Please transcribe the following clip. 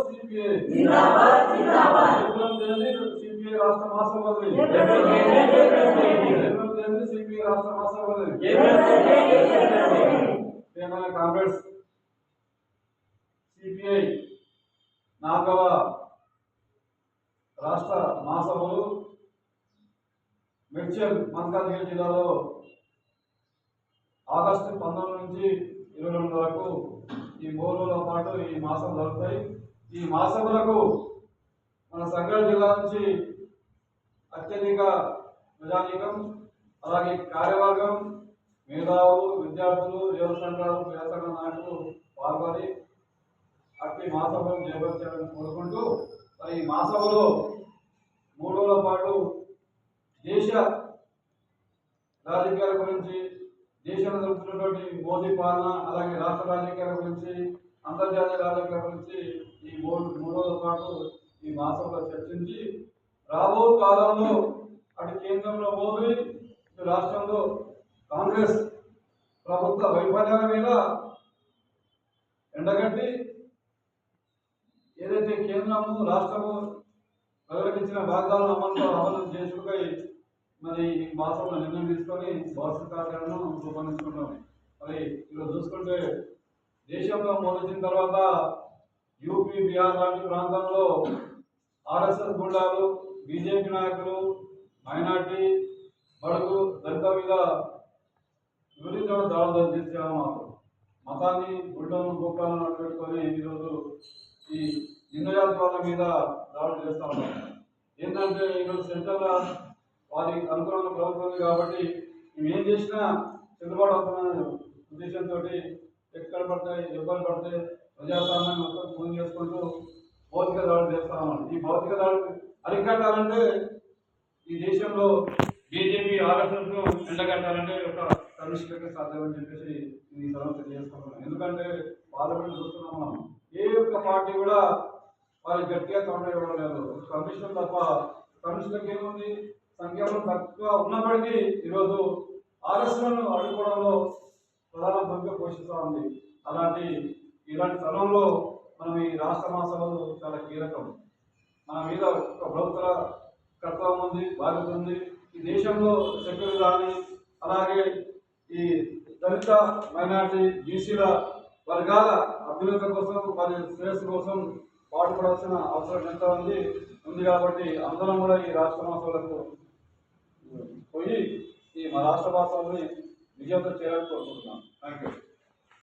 CPI రాష్ట్ర మహాసభలు CPI రాష్ట్ర మహాసభలు కాంగ్రెస్ సిపిఐ 4వ రాష్ట్ర మహాసభలు మేడ్చల్ మల్కాజ్గిరి జిల్లాలో ఆగస్టు 19 నుంచి 22 వరకు ఈ 3 రోజుల పాటు ఈ మాసం జరుగుతాయి. ఈ మహాసభలకు మన సంగారెడ్డి జిల్లా నుంచి అత్యధిక ప్రజానీకం, అలాగే కార్యవర్గం, మేధావులు, విద్యార్థులు, యువ సంఘాలు, క్రీడా సంఘ నాయకులు పాల్గొని అట్టి మహాసభను చేపట్టాలని కోరుకుంటూ మరి ఈ మహాసభలో 3 రోజుల పాటు దేశ రాజకీయాల గురించి, దేశంలో జరుగుతున్నటువంటి మోదీ పాలన, అలాగే రాష్ట్ర రాజకీయాల గురించి, అంతర్జాతీయ రాజకీయాల గురించి ఈ 3 రోజుల పాటు ఈ మహాసభలో చర్చించి రాబో కాలంలో అటు కేంద్రంలో మోదీ, ఇటు రాష్ట్రంలో కాంగ్రెస్ ప్రభుత్వ వైఫల్యాల మీద ఎండగట్టి ఏదైతే కేంద్రము రాష్ట్రము ప్రజలకు ఇచ్చిన వాగ్దానాలను అమలు చేసుకుపై మరి ఈ మాసంలో నిర్ణయం తీసుకొని భవిష్యత్ కార్యాలను రూపొందించుకుంటాం. మరి ఈరోజు చూసుకుంటే దేశంలో మొదలైన తర్వాత యూపీ, బీహార్ లాంటి ప్రాంతంలో ఆర్ఎస్ఎస్ గుండాలు, బీజేపీ నాయకులు మైనార్టీ, బడుగు, దళిత మీద విపరీతమైన దాడులు చేసేవారు. మతాన్ని గుడ్లను గోపాలను పెట్టుకొని ఈరోజు ఈ నిన్నజాతి వాళ్ళ మీద దాడులు చేస్తూ ఉన్నారు. ఏంటంటే ఈరోజు సెంట్రల్ వారికి అనుకూలంగా ప్రభుత్వం ఉంది కాబట్టి మేము ఏం చేసినా చెల్లుబాటు అవుతున్న ఉద్దేశంతో ఎక్కడ పడితే ఇబ్బంది పడితే ప్రజాస్వామ్యాన్ని మొత్తం ఫోన్ చేసుకుంటూ భౌతిక దాడులు చేస్తా ఉన్నారు. ఈ భౌతిక దాడులు అరికట్టాలంటే ఈ దేశంలో బీజేపీ, ఆర్ఎస్ఎస్ను ఎండగట్టాలంటే ఒక కనిష్ఠంగా సాధ్యమని చెప్పేసి ఈ సమస్య చేసుకుంటున్నాం. ఎందుకంటే పార్లమెంట్ చూస్తున్నాం మనం, ఏ ఒక్క పార్టీ కూడా వారికి గట్టిగా తొండ ఇవ్వడం లేదు. కమిషన్ తప్ప కమిషన్కి ఏముంది, సంఖ్యలో తక్కువ ఉన్నప్పటికీ ఈరోజు ఆర్ఎస్లను అడ్డుకోవడంలో ప్రధాన భూమిక పోషిస్తూ ఉంది. ఇలాంటి సమయంలో మనం ఈ రాష్ట్ర మహాసభలు చాలా కీలకం. మన మీద ఒక ప్రభుత్వ కర్తవ్యం ఉంది, బాధ్యత ఉంది. ఈ దేశంలో సెక్యులర్ కానీ, అలాగే ఈ దళిత, మైనార్టీ, బీసీల వర్గాల అభ్యున్నత కోసం, వారి శ్రేయస్సు కోసం పాటుపడాల్సిన అవసరం ఎంత ఉంది కాబట్టి అందరం కూడా ఈ రాష్ట్ర మహాసభలకు పోయి ఈ మా రాష్ట్ర మహాసభని విజయంతో చేయాలని కోరుకుంటున్నాం. Thank you.